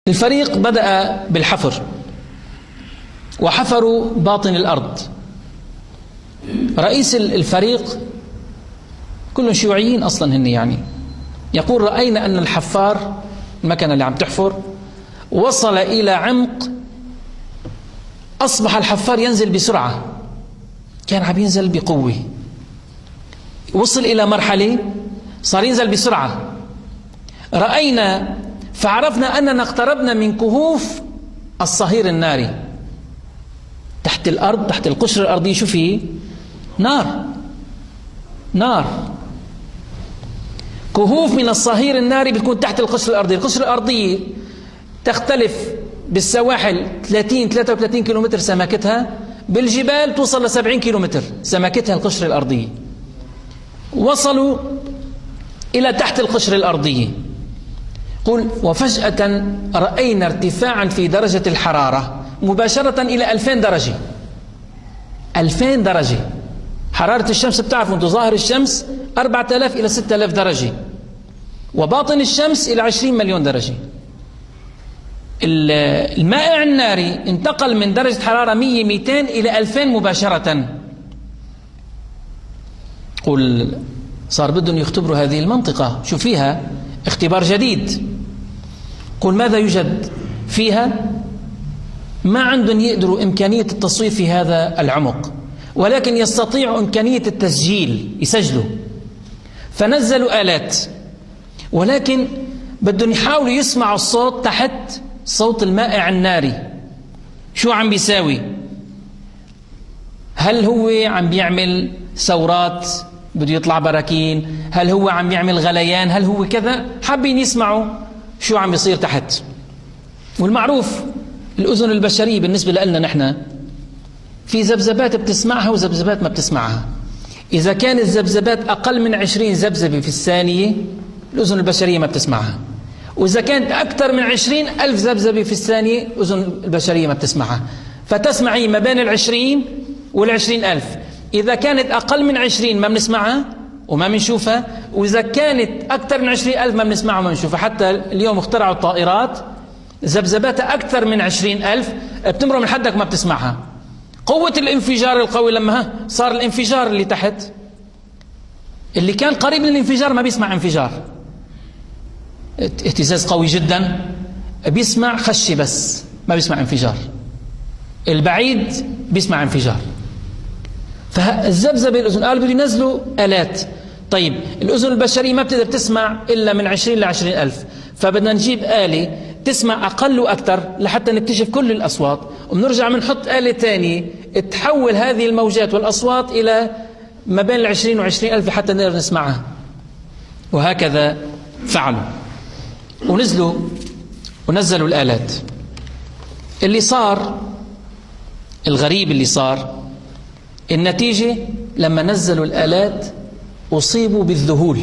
الفريق بدأ بالحفر، وحفروا باطن الأرض. رئيس الفريق كلهم شيوعيين أصلا هن، يعني يقول رأينا أن الحفار المكنة اللي عم تحفر وصل إلى عمق أصبح الحفار ينزل بسرعة، كان عم ينزل بقوة، وصل إلى مرحلة صار ينزل بسرعة. رأينا فعرفنا أننا اقتربنا من كهوف الصهير الناري. تحت الأرض، تحت القشرة الأرضية شو فيه؟ نار. كهوف من الصهير الناري بتكون تحت القشرة الأرضية. القشرة الأرضية تختلف بالسواحل 30-33 كيلومتر سماكتها، بالجبال توصل ل 70 كيلومتر سماكتها القشرة الأرضية. وصلوا إلى تحت القشرة الأرضية. قل وفجأة رأينا ارتفاعا في درجة الحرارة مباشرة إلى 2000 درجة. 2000 درجة حرارة الشمس، بتعرفوا أنتم ظاهر الشمس 4000 إلى 6000 درجة، وباطن الشمس إلى 20 مليون درجة. المائع الناري انتقل من درجة حرارة 100-200 إلى 2000 مباشرة. قل صار بدهم يختبروا هذه المنطقة، شو فيها؟ اختبار جديد. قل ماذا يوجد فيها؟ ما عندهم يقدروا إمكانية التصوير في هذا العمق، ولكن يستطيعوا إمكانية التسجيل، يسجلوا. فنزلوا آلات، ولكن بدهم يحاولوا يسمعوا الصوت تحت، صوت المائع الناري شو عم بيساوي. هل هو عم بيعمل ثورات بده يطلع براكين؟ هل هو عم بيعمل غليان؟ هل هو كذا؟ حابين يسمعوا شو عم بيصير تحت. والمعروف الأذن البشرية بالنسبة لنا نحن في ذبذبات بتسمعها وذبذبات ما بتسمعها. إذا كانت الذبذبات أقل من 20 ذبذبة في الثانية الأذن البشرية ما بتسمعها، وإذا كانت أكثر من 20,000 ذبذبة في الثانية الأذن البشرية ما بتسمعها. فتسمعي ما بين 20 وال20,000. إذا كانت أقل من 20 ما بنسمعها وما بنشوفها، وإذا كانت أكثر من 20,000 ما بنسمعها وما بنشوفها. حتى اليوم اخترعوا الطائرات ذبذباتها أكثر من 20,000 بتمر من حدك ما بتسمعها. قوة الانفجار القوي لما صار الانفجار اللي تحت، اللي كان قريب من الانفجار ما بيسمع انفجار، اهتزاز قوي جدا بيسمع خشي بس ما بيسمع انفجار، البعيد بيسمع انفجار. فالذبذبة الأذن قالوا بده ينزلوا آلات. طيب الأذن البشرية ما بتقدر تسمع إلا من 20 ل20,000، فبدنا نجيب آلة تسمع أقل وأكثر لحتى نكتشف كل الأصوات، وبنرجع بنحط آلة تانية تحول هذه الموجات والأصوات إلى ما بين 20 و20,000 حتى نقدر نسمعها. وهكذا فعلوا ونزلوا الآلات. اللي صار الغريب اللي صار النتيجة لما نزلوا الآلات أصيبوا بالذهول.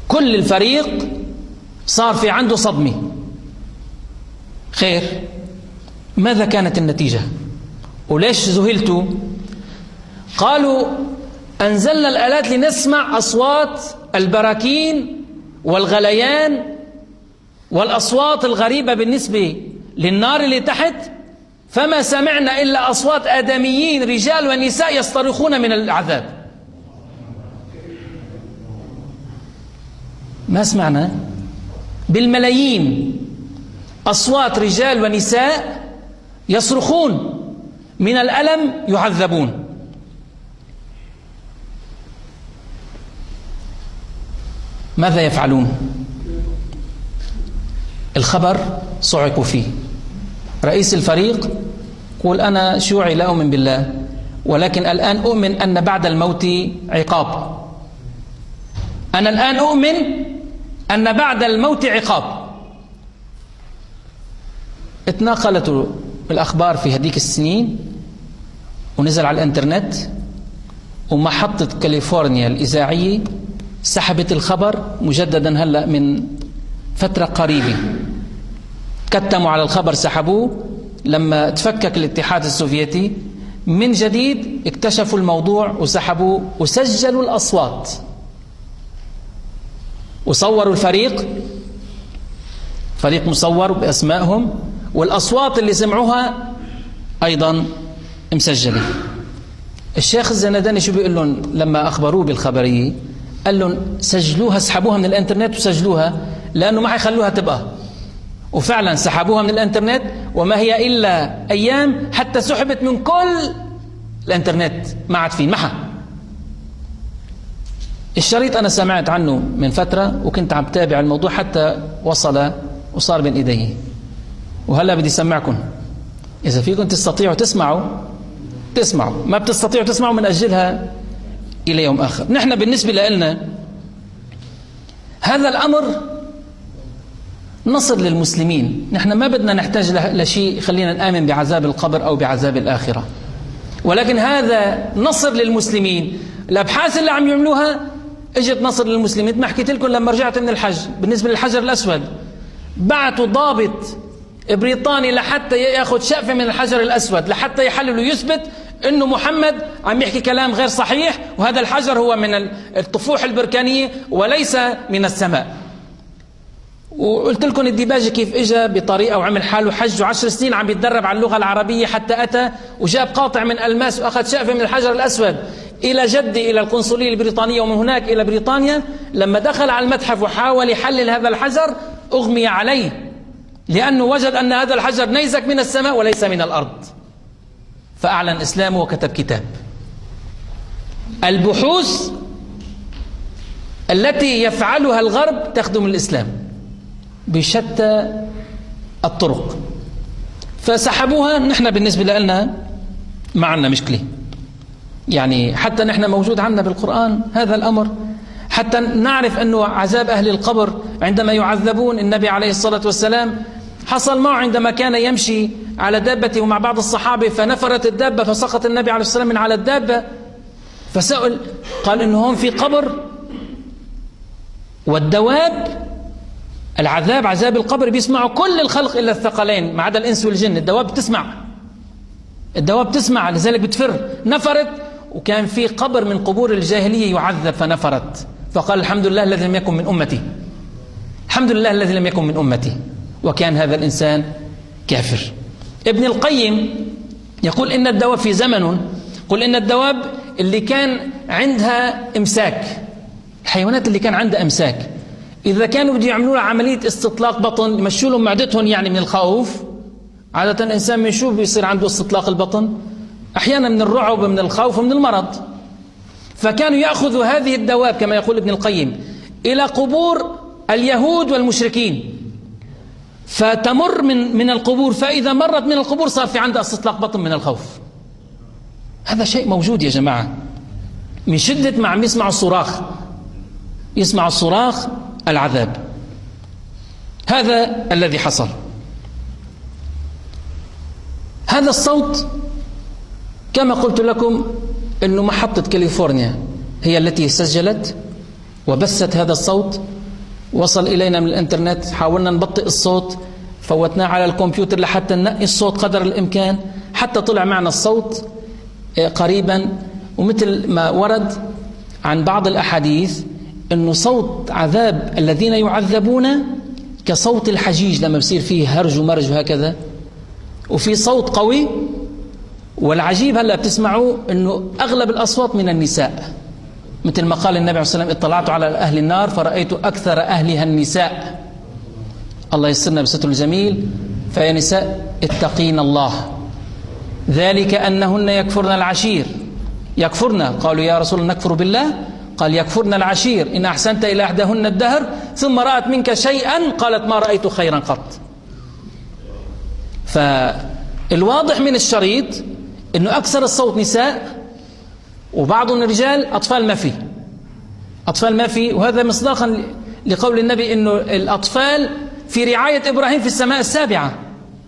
كل الفريق صار في عنده صدمة. خير، ماذا كانت النتيجة؟ وليش ذهلتوا؟ قالوا أنزلنا الآلات لنسمع أصوات البراكين والغليان والأصوات الغريبة بالنسبة للنار اللي تحت، فما سمعنا إلا أصوات آدميين رجال ونساء يصطرخون من العذاب. ما سمعنا بالملايين أصوات رجال ونساء يصرخون من الألم يعذبون. ماذا يفعلون؟ الخبر صعقوا فيه. رئيس الفريق يقول أنا شيوعي لا أؤمن بالله، ولكن الآن أؤمن أن بعد الموت عقاب. أنا الآن أؤمن أن بعد الموت عقاب. اتناقلت الأخبار في هذيك السنين ونزل على الإنترنت، ومحطة كاليفورنيا الإذاعية سحبت الخبر مجددا هلأ من فترة قريبة. كتموا على الخبر، سحبوه لما تفكك الاتحاد السوفيتي من جديد، اكتشفوا الموضوع وسحبوه وسجلوا الأصوات وصوروا الفريق. فريق مصور بأسمائهم، والأصوات اللي سمعوها أيضا مسجلة. الشيخ الزنداني شو بيقول لهم لما أخبروه بالخبرية؟ قال لهم سجلوها، اسحبوها من الانترنت وسجلوها، لأنه ما حيخلوها تبقى. وفعلا سحبوها من الانترنت، وما هي إلا أيام حتى سحبت من كل الانترنت، ما عاد فيه محا. الشريط أنا سمعت عنه من فترة وكنت عم تابع الموضوع حتى وصل وصار بين إيديه، وهلأ بدي سمعكم. إذا فيكم تستطيعوا تسمعوا، ما بتستطيعوا تسمعوا من أجلها إلى يوم آخر. نحن بالنسبة لنا هذا الأمر نصر للمسلمين. نحن ما بدنا نحتاج لشيء خلينا نآمن بعذاب القبر أو بعذاب الآخرة، ولكن هذا نصر للمسلمين. الأبحاث اللي عم يعملوها اجت نصر للمسلمين. ما حكيت لكم لما رجعت من الحج بالنسبة للحجر الأسود، بعتوا ضابط بريطاني لحتى ياخذ شقفة من الحجر الأسود لحتى يحلل ويثبت انه محمد عم يحكي كلام غير صحيح، وهذا الحجر هو من الطفوح البركانية وليس من السماء. وقلت لكم الديباجي كيف اجى بطريقة وعمل حاله حج، و10 سنين عم يتدرب على اللغة العربية حتى أتى وجاب قاطع من ألماس وأخذ شقفة من الحجر الأسود إلى جدة، إلى القنصلية البريطانية، ومن هناك إلى بريطانيا. لما دخل على المتحف وحاول يحلل هذا الحجر أغمي عليه، لأنه وجد أن هذا الحجر نيزك من السماء وليس من الأرض، فأعلن إسلامه وكتب كتاب. البحوث التي يفعلها الغرب تخدم الإسلام بشتى الطرق، فسحبوها. نحن بالنسبة لنا ما عندنا مشكلة، يعني حتى نحن موجود عندنا بالقرآن هذا الأمر، حتى نعرف أنه عذاب أهل القبر عندما يعذبون. النبي عليه الصلاة والسلام حصل معه عندما كان يمشي على دابته ومع بعض الصحابة، فنفرت الدابة فسقط النبي عليه الصلاة والسلام من على الدابة، فسأل قال إنه هم في قبر. والدواب العذاب، عذاب القبر بيسمعوا كل الخلق إلا الثقلين ما عدا الإنس والجن. الدواب بتسمع، لذلك بتفر. نفرت، وكان في قبر من قبور الجاهلية يعذب فنفرت، فقال الحمد لله الذي لم يكن من أمتي، الحمد لله الذي لم يكن من أمتي، وكان هذا الإنسان كافر. ابن القيم يقول إن الدواب في زمن، قل إن الدواب اللي كان عندها إمساك، الحيوانات اللي كان عندها إمساك، إذا كانوا بده يعملوا لها عملية استطلاق بطن يمشوا لهم معدتهم يعني من الخوف. عادة الإنسان من شو بيصير عنده استطلاق البطن؟ أحيانا من الرعب، من الخوف، ومن المرض. فكانوا يأخذوا هذه الدواب كما يقول ابن القيم إلى قبور اليهود والمشركين، فتمر من القبور، فإذا مرت من القبور صار في عندها استطلاق بطن من الخوف. هذا شيء موجود يا جماعة، من شدة ما عم يسمعوا الصراخ، يسمع الصراخ العذاب. هذا الذي حصل. هذا الصوت كما قلت لكم أنه محطة كاليفورنيا هي التي سجلت وبثت هذا الصوت، وصل إلينا من الإنترنت. حاولنا نبطئ الصوت، فوتناه على الكمبيوتر لحتى ننقي الصوت قدر الإمكان، حتى طلع معنا الصوت قريبا. ومثل ما ورد عن بعض الأحاديث أنه صوت عذاب الذين يعذبون كصوت الحجيج لما بصير فيه هرج ومرج وهكذا، وفي صوت قوي. والعجيب هلأ بتسمعوا أنه أغلب الأصوات من النساء، مثل ما قال النبي عليه الصلاة والسلام اطلعت على أهل النار فرأيت أكثر أهلها النساء. الله يسرنا بستر الجميل. فيا نساء اتقين الله، ذلك أنهن يكفرن العشير. يكفرن، قالوا يا رسول الله نكفر بالله؟ قال يكفرن العشير، إن أحسنت إلى إحداهن الدهر ثم رأت منك شيئا قالت ما رأيت خيرا قط. فالواضح من الشريط أنه أكثر الصوت نساء، وبعضهم رجال، أطفال ما في. وهذا مصداقا لقول النبي أنه الأطفال في رعاية إبراهيم في السماء السابعة،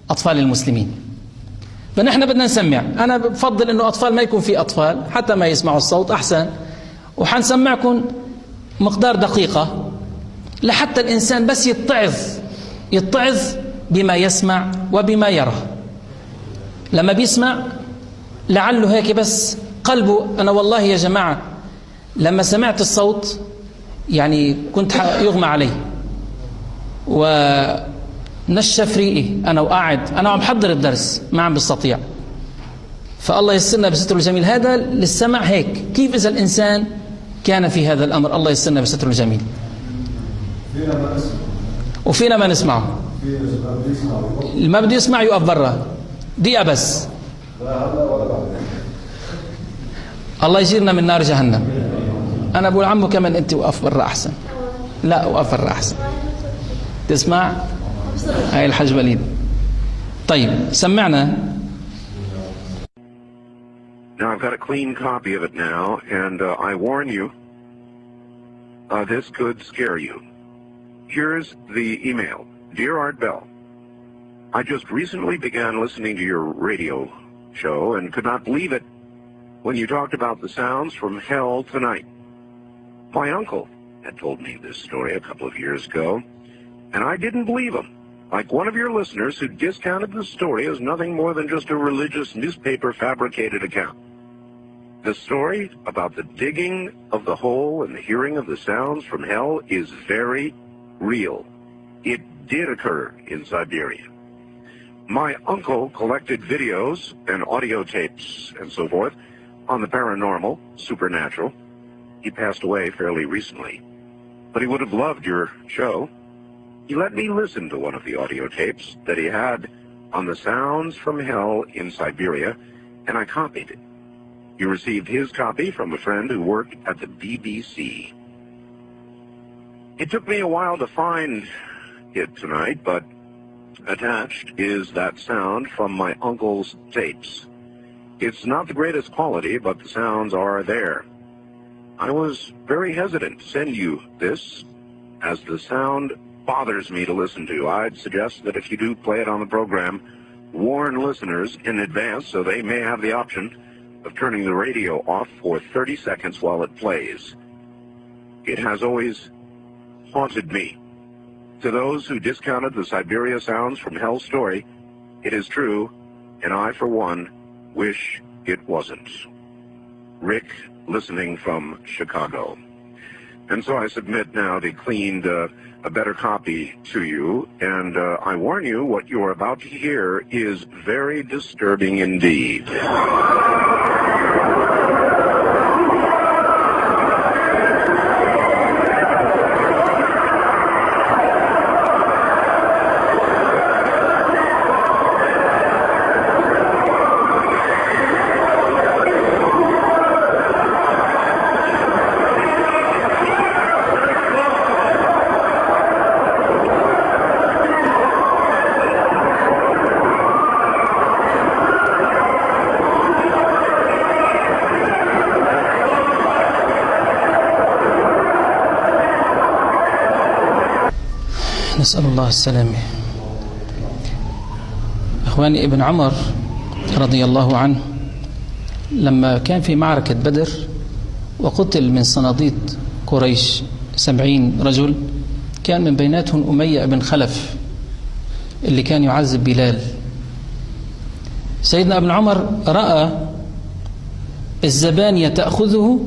أطفال المسلمين. فنحن بدنا نسمع. أنا بفضل أنه أطفال ما يكون في أطفال حتى ما يسمعوا الصوت أحسن. وحنسمعكم مقدار دقيقة لحتى الإنسان بس يتعظ بما يسمع وبما يرى. لما بيسمع لعله هيك بس قلبه. أنا والله يا جماعة لما سمعت الصوت يعني كنت يغمى علي، نشف ريقي أنا وقاعد، أنا عم بحضر الدرس ما عم بستطيع، فالله يسرنا بستر الجميل. هذا للسمع هيك. كيف إذا الإنسان كان في هذا الأمر؟ الله يسرنا بستر الجميل. وفينا ما نسمعه. اللي ما بده يسمع يقف برا دقيقة بس. الله يجيرنا من نار جهنم. أنا بقول عمو كمان أنت وقف برا أحسن. لا وقف برا أحسن. تسمع؟ هاي الحاج وليد. طيب سمعنا. Now I've got a clean copy of it now, and I warn you, this could scare you. Here's the email. Dear Art Bell, I just recently began listening to your radio show and could not believe it when you talked about the sounds from hell tonight. My uncle had told me this story a couple of years ago, and I didn't believe him. Like one of your listeners who discounted the story as nothing more than just a religious newspaper fabricated account. The story about the digging of the hole and the hearing of the sounds from hell is very real. It did occur in Siberia. My uncle collected videos and audio tapes and so forth on the paranormal, supernatural. He passed away fairly recently, but he would have loved your show. He let me listen to one of the audio tapes that he had on the sounds from hell in Siberia, and I copied it. He received his copy from a friend who worked at the BBC. It took me a while to find it tonight, but attached is that sound from my uncle's tapes. It's not the greatest quality, but the sounds are there. I was very hesitant to send you this, as the sound bothers me to listen to. I'd suggest that if you do play it on the program, warn listeners in advance so they may have the option of turning the radio off for 30 seconds while it plays. It has always haunted me. To those who discounted the Siberia sounds from hell story, it is true, and I, for one, wish it wasn't. Rick, listening from Chicago. And so I submit now the cleaned, a better copy to you, and I warn you, what you're about to hear is very disturbing indeed. نسأل الله السلامة. أخواني، ابن عمر رضي الله عنه لما كان في معركة بدر وقتل من صناديد قريش 70 رجل، كان من بيناتهم أمية بن خلف اللي كان يعذب بلال. سيدنا ابن عمر رأى الزبانية تأخذه